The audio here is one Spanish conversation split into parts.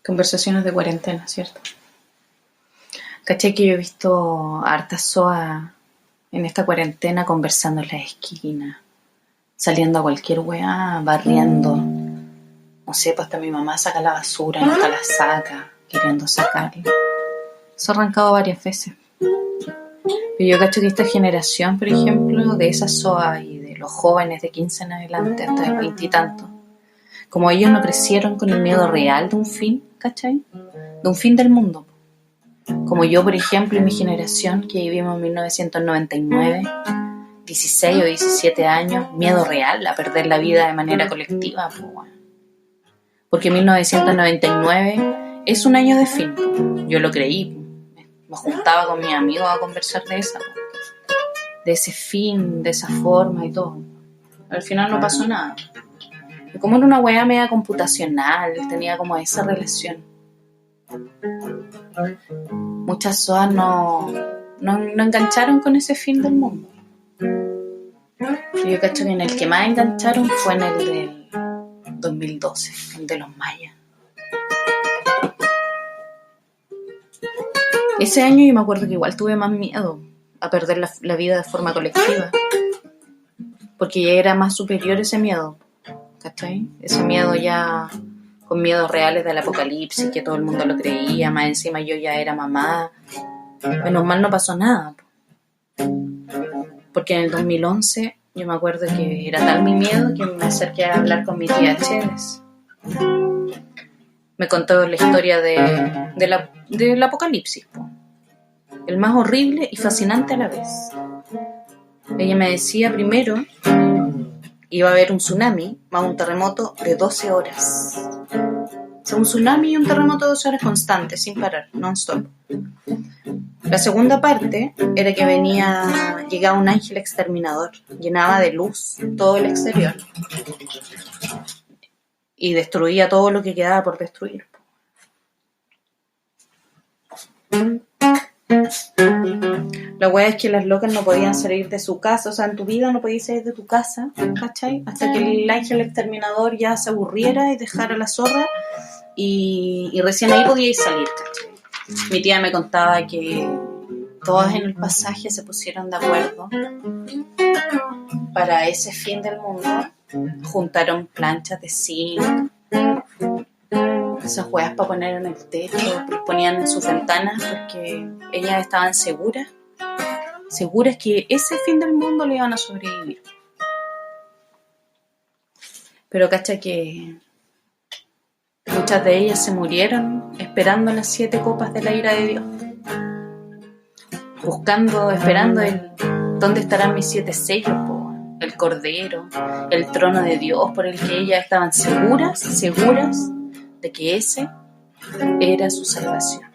Conversaciones de cuarentena, ¿cierto? ¿Cachai que yo he visto hartas soas en esta cuarentena conversando en las esquinas, saliendo a cualquier weá, barriendo? No sé, pues hasta mi mamá saca la basura, no hasta la saca, queriendo sacarla. Eso ha arrancado varias veces. Pero yo cacho que esta generación, por ejemplo, de esas soas y de los jóvenes de 15 en adelante, hasta de 20 y tantos, como ellos no crecieron con el miedo real de un fin, ¿cachai? De un fin del mundo. Como yo, por ejemplo, y mi generación, que vivimos en 1999, 16 o 17 años, miedo real a perder la vida de manera colectiva. Pues, bueno. Porque 1999 es un año de fin. Pues. Yo lo creí. Me juntaba con mis amigos a conversar de esa, pues. De ese fin, de esa forma y todo. Al final no pasó nada. Y como era una weá media computacional, tenía como esa relación. Muchas soas no engancharon con ese fin del mundo. Yo cacho que en el que más engancharon fue en el del 2012, el de los mayas. Ese año yo me acuerdo que igual tuve más miedo a perder la vida de forma colectiva, porque ya era más superior ese miedo, ¿cachai? Ese miedo ya con miedos reales del apocalipsis, que todo el mundo lo creía, más encima yo ya era mamá. Menos mal no pasó nada, porque en el 2011 yo me acuerdo que era tal mi miedo que me acerqué a hablar con mi tía Chedes. Me contó la historia del apocalipsis, el más horrible y fascinante a la vez. Ella me decía primero iba a haber un tsunami más un terremoto de 12 horas. O sea, un tsunami y un terremoto de 12 horas constantes, sin parar, non-stop. La segunda parte era que llegaba un ángel exterminador, llenaba de luz todo el exterior y destruía todo lo que quedaba por destruir. La weá es que las locas no podían salir de su casa, o sea, en tu vida no podías salir de tu casa, ¿cachai? Hasta que el ángel exterminador ya se aburriera y dejara la zorra y recién ahí podíais salir, ¿cachai? Mi tía me contaba que todas en el pasaje se pusieron de acuerdo para ese fin del mundo, juntaron planchas de zinc, esas hueas para poner en el techo, ponían en sus ventanas porque ellas estaban seguras que ese fin del mundo le iban a sobrevivir. Pero cacha que muchas de ellas se murieron esperando las 7 copas de la ira de Dios, esperando dónde estarán mis 7 sellos, el cordero, el trono de Dios, por el que ellas estaban seguras de que ese era su salvación.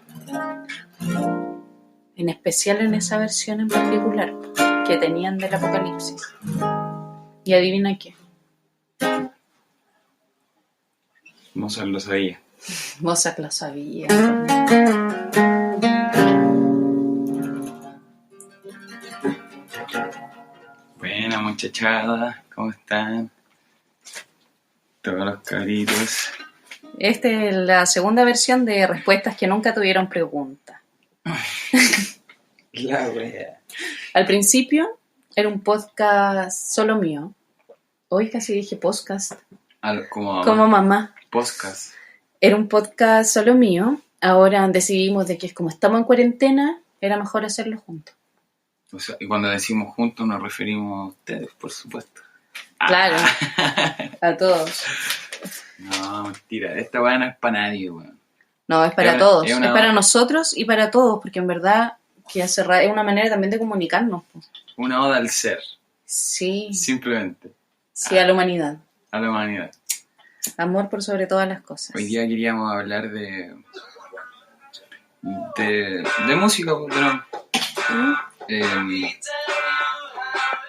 En especial en esa versión en particular que tenían del Apocalipsis. Y adivina qué. Mozart lo sabía. Mozart lo sabía. Buena muchachada, ¿cómo están? Todos los cabritos. Esta es la segunda versión de respuestas que nunca tuvieron pregunta. La wea. Al principio era un podcast solo mío. Hoy casi dije podcast. Como mamá. Podcast. Era un podcast solo mío. Ahora decidimos de que como estamos en cuarentena, era mejor hacerlo juntos. O sea, y cuando decimos juntos nos referimos a ustedes, por supuesto. Claro, a todos. No, mentira. Esta weá no es para nadie, weón. No, es para todos. Es para nosotros y para todos, porque en verdad que es una manera también de comunicarnos. Una oda al ser. Sí. Simplemente. Sí, a la humanidad. A la humanidad. Amor por sobre todas las cosas. Hoy día queríamos hablar de música, pero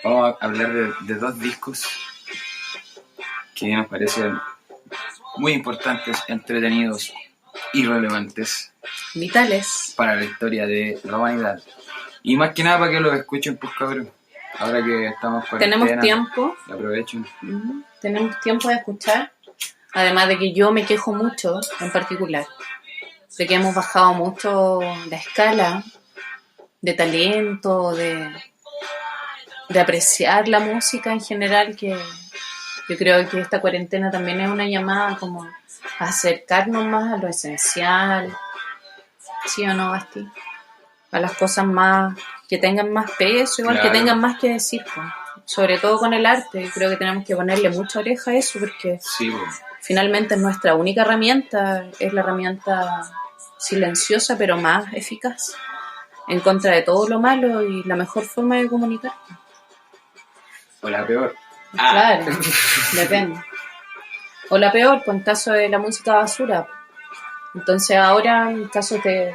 vamos a hablar de 2 discos que nos parecen muy importantes, entretenidos y relevantes, vitales para la historia de la humanidad. Y más que nada para que los escuchen, pues cabrón. Ahora que estamos en cuarentena, tenemos tiempo. aprovechen. Tenemos tiempo de escuchar Además de que yo me quejo mucho, en particular, de que hemos bajado mucho la escala de talento, de apreciar la música en general, que yo creo que esta cuarentena también es una llamada como a acercarnos más a lo esencial, ¿sí o no, Basti? A las cosas más que tengan más peso, igual Claro. que tengan más que decir, pues. Sobre todo con el arte, creo que tenemos que ponerle mucha oreja a eso, porque Sí, po. finalmente es nuestra única herramienta, es la herramienta silenciosa pero más eficaz en contra de todo lo malo y la mejor forma de comunicar. O la peor. Claro, depende. O la peor, pues en caso de la música basura. Entonces ahora en casos de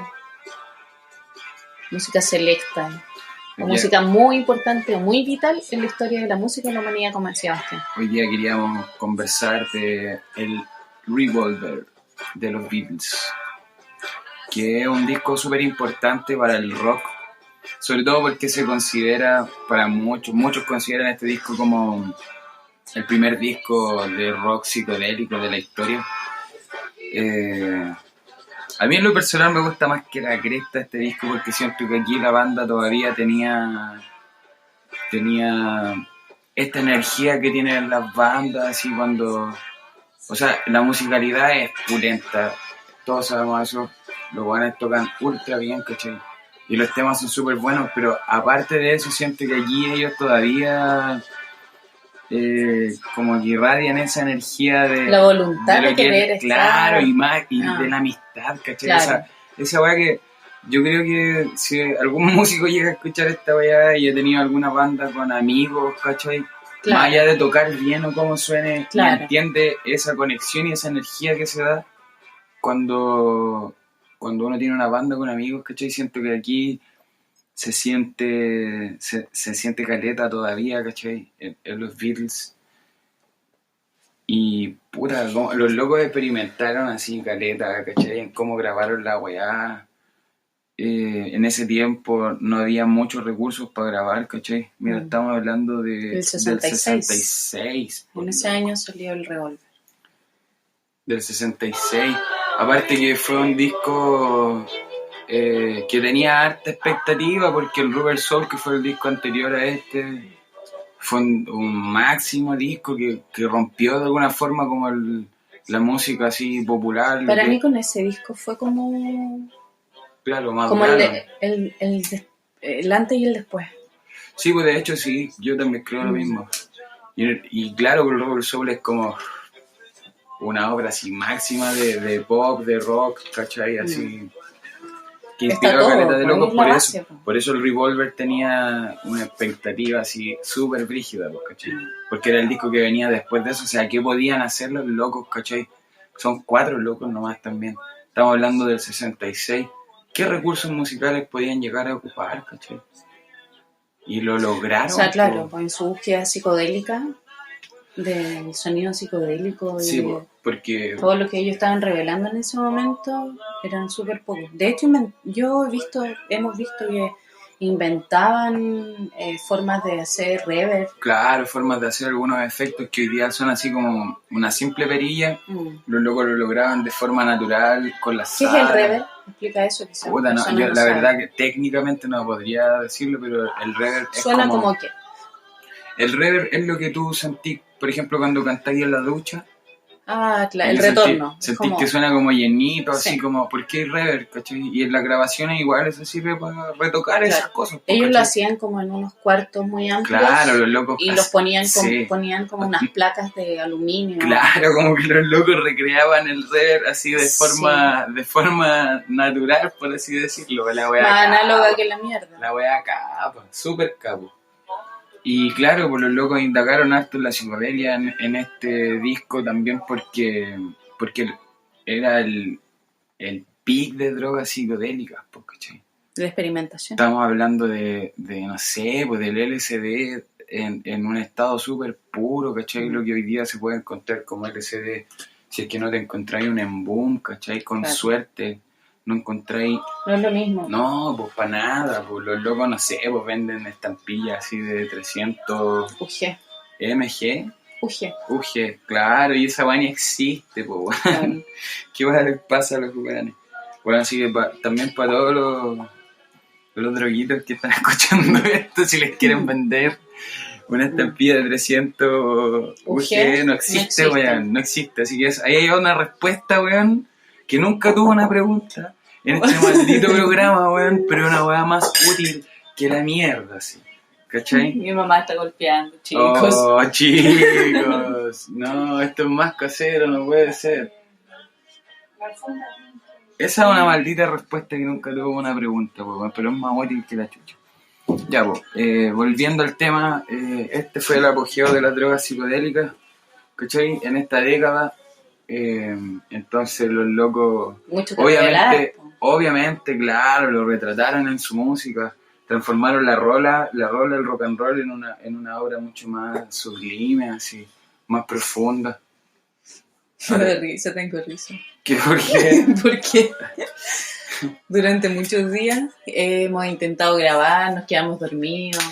música selecta o Ya. música muy importante o muy vital en la historia de la música en la humanidad, como decía Bastián. Hoy día queríamos conversar de el Revolver de los Beatles, que es un disco súper importante para el rock, sobre todo porque se considera, para muchos consideran este disco como el primer disco de rock psicodélico de la historia. A mí en lo personal me gusta más que la cresta este disco, porque siento que aquí la banda todavía tenía esta energía que tienen las bandas, así cuando... O sea, la musicalidad es pulenta, todos sabemos eso, los guanes tocan ultra bien, ¿cachai? Y los temas son súper buenos, pero aparte de eso siento que allí ellos todavía como que irradian esa energía de... La voluntad de lo que querer es, claro, estar. y más, y Ah. de la amistad, ¿cachai? Claro. Esa weá que yo creo que si algún músico llega a escuchar esta weá y ha tenido alguna banda con amigos, ¿cachai? Claro. Más allá de tocar bien o cómo suene, Claro. y entiende esa conexión y esa energía que se da cuando uno tiene una banda con amigos, ¿cachai? Siento que aquí se siente caleta todavía, ¿cachai? En los Beatles. Y puta, los locos experimentaron así caleta, ¿cachai? En cómo grabaron la weá. En ese tiempo no había muchos recursos para grabar, ¿cachai? Mira, estamos hablando Del 66. del 66. En ese año salió el Revolver. Del 66. Aparte que fue un disco que tenía harta expectativa, porque el Rubber Soul, que fue el disco anterior a este, fue un máximo disco que rompió de alguna forma como la música así popular. Para mí con ese disco fue como... Claro, más como claro. el antes y el después. Sí, pues de hecho sí, yo también creo lo mismo. Y claro, el Rubber Soul es como una obra así máxima de pop, de rock, ¿cachai? Así que inspiró a caleta de locos. Por eso el Revolver tenía una expectativa así súper brígida, ¿cachai? Porque era el disco que venía después de eso. O sea, ¿qué podían hacer los locos, cachai? Son 4 locos nomás también. Estamos hablando del 66. ¿Qué recursos musicales podían llegar a ocupar, cachai? Y lo lograron. O sea, claro, pues en su búsqueda psicodélica, del sonido psicodélico y sí, porque todo lo que ellos estaban revelando en ese momento eran súper pocos. De hecho, hemos visto que inventaban formas de hacer reverb. Claro, formas de hacer algunos efectos que hoy día son así como una simple perilla. Los locos lo lograban de forma natural con las ¿Qué salas. es el reverb? Explica eso quizás. Puta, no, yo la verdad que técnicamente no podría decirlo, pero el reverb es ¿Suena como qué? El reverb es lo que tú sentís, por ejemplo, cuando cantáis en la ducha. Ah, claro, el retorno. Sentís como... que suena como llenito, sí. Así como, ¿por qué hay reverb? ¿Cachai? Y en las grabaciones igual eso sirve para retocar esas cosas. Ellos ¿cachai? lo hacían como en unos cuartos muy amplios. Claro, los locos. Y los ponían como unas placas de aluminio. Claro, como que los locos recreaban el reverb así de forma natural, por así decirlo. La wea más análoga que la mierda. La wea capa, súper capo. Y claro, pues los locos indagaron harto en la psicodelia en este disco también porque era el pic de drogas psicodélicas, ¿cachai? De experimentación. Estamos hablando de no sé, pues del LSD en un estado súper puro, ¿cachai? Lo que hoy día se puede encontrar como LSD, si es que no te encontráis un emboom, ¿cachai? Con suerte. No encontráis... No es lo mismo. No, pues para nada, pues los locos, no sé, pues venden estampillas así de 300 UG. MG, Uge. Uge, claro, y esa weá ni existe, po, weón. Claro. ¿Qué weá les pasa a los weones? Bueno, así que también para todos los droguitos que están escuchando esto, si les quieren vender una estampilla de 300 UG, no existe, weón, no existe. Así que ahí hay una respuesta, weón, que nunca tuvo una pregunta en este maldito programa, weón, pero una weá más útil que la mierda, así. ¿Cachai? Mi mamá está golpeando, chicos. Oh, chicos. No, esto es más casero, no puede ser. Esa es una maldita respuesta que nunca tuvo una pregunta, weón, pero es más útil que la chucha. Ya, pues, volviendo al tema, este fue el apogeo de las drogas psicodélicas, ¿cachai? En esta década, entonces los locos, Mucho obviamente, claro, lo retrataron en su música, transformaron la rola, el rock and roll en una obra mucho más sublime, así, más profunda. Tengo risa. ¿Por qué? Porque durante muchos días hemos intentado grabar, nos quedamos dormidos,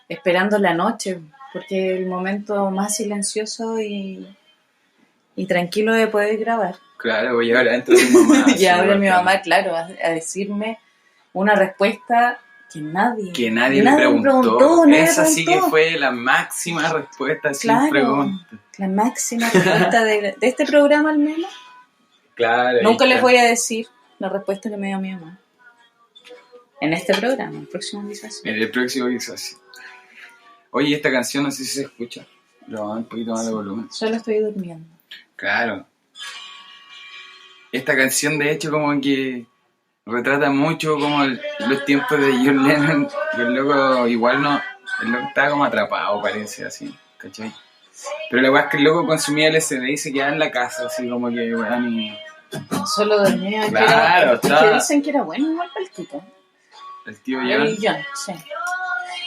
esperando la noche, porque es el momento más silencioso y tranquilo de poder grabar. Claro, voy a llegar adentro de tu mamá. Y ahora mi mamá, claro, a decirme una respuesta que nadie le preguntó. Esa sí que fue la máxima respuesta sin pregunta. La máxima respuesta de este programa al menos. Claro. Nunca les voy a decir la respuesta que me dio mi mamá. En este programa, en el próximo quizás. En el próximo quizás. Oye, esta canción no sé si se escucha. Lo vamos a un poquito más de volumen. Solo estoy durmiendo. Claro. Esta canción de hecho como que retrata mucho como los tiempos de John Lennon. Y el loco igual no... El loco estaba como atrapado, parece, así. ¿Cachai? Pero la weá es que el loco consumía LSD y se quedaba en la casa, así como que, weón, y... Solo dormía. Claro, que dicen que era bueno igual para el tipo. El tío John. Sí.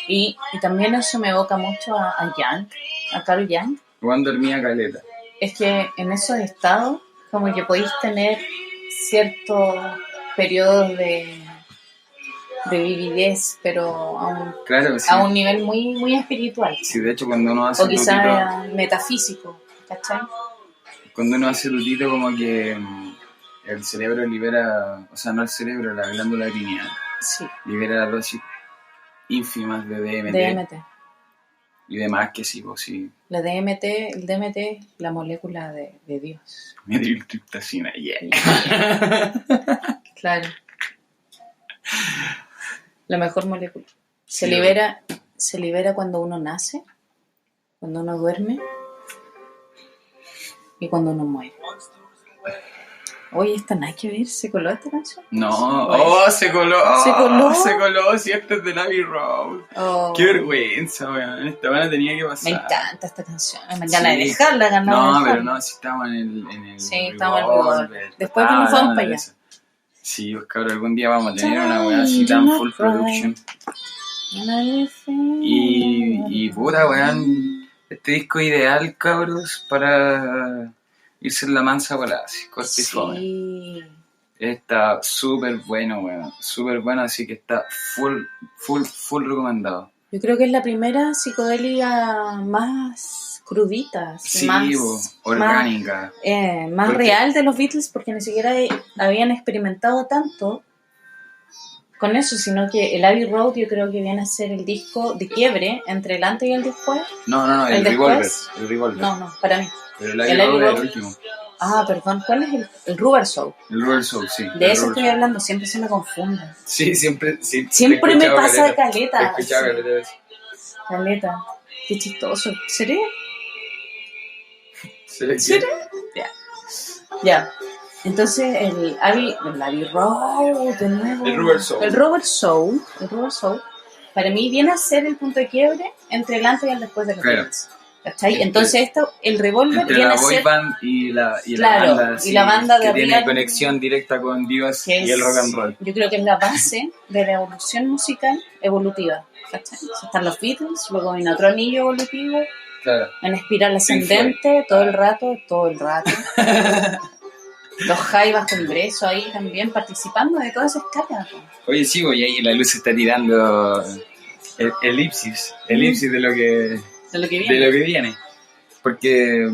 Y también eso me evoca mucho a Young, a Carl Young. Juan dormía caleta. Es que en esos estados, como que podéis tener ciertos periodos de vividez, pero a un nivel muy, muy espiritual. Sí, de hecho cuando uno hace o quizás metafísico, ¿cachai? Cuando uno hace lutito como que el cerebro libera, o sea, no el cerebro, la glándula pineal. Sí. Libera las dosis ínfimas de DMT. Y demás que sí, pues sí. El DMT es la molécula de Dios. Metiltriptamina, yeah. Claro. La mejor molécula. Se libera cuando uno nace, cuando uno duerme y cuando uno muere. Oye, ¿esta nada que ver? ¿Se coló esta canción? No, se coló, si este es de Abbey Road. Qué vergüenza, weón. Esta van tenía que pasar. Me encanta esta canción, me ganas de dejarla, pero no, si estamos en el sí, estamos en el Revolver. Después nos vamos para allá. Sí, pues cabrón, algún día vamos a tener una weá así tan full production. Y puta, weón, este disco ideal, cabros, para irse en la mansa para así, corte y fome. Sí. Está súper bueno, weón, súper bueno, así que está full recomendado. Yo creo que es la primera psicodélica más crudita, sí, más orgánica, más real de los Beatles, porque ni siquiera habían experimentado tanto con eso, sino que el Abbey Road yo creo que viene a ser el disco de quiebre entre el antes y el después. No, el Revolver. No, para mí. Pero el Abbey Road es el último. Ah, perdón, ¿cuál es el Rubber Soul? El Rubber Soul, sí. De eso estoy hablando, siempre se me confunde. Sí, siempre me pasa caleta. Caleta. Qué chistoso. ¿Seré? Ya. Entonces el Abbey Road de nuevo. El Rubber Soul. El Rubber Soul. Para mí viene a ser el punto de quiebre entre el antes y el después de los Beatles. ¿Cachai? Entonces el Revolver viene a ser... Band y la banda, sí, y la banda de que tiene conexión directa con Dios y el rock and roll. Yo creo que es la base de la evolución musical evolutiva. ¿Cachai? Están los Beatles, luego viene otro anillo evolutivo, en espiral ascendente, todo el rato. Los Jaivas Congreso ahí también participando de toda esa escala. Oye, sí, y ahí la luz se está tirando elipsis de lo que viene. Porque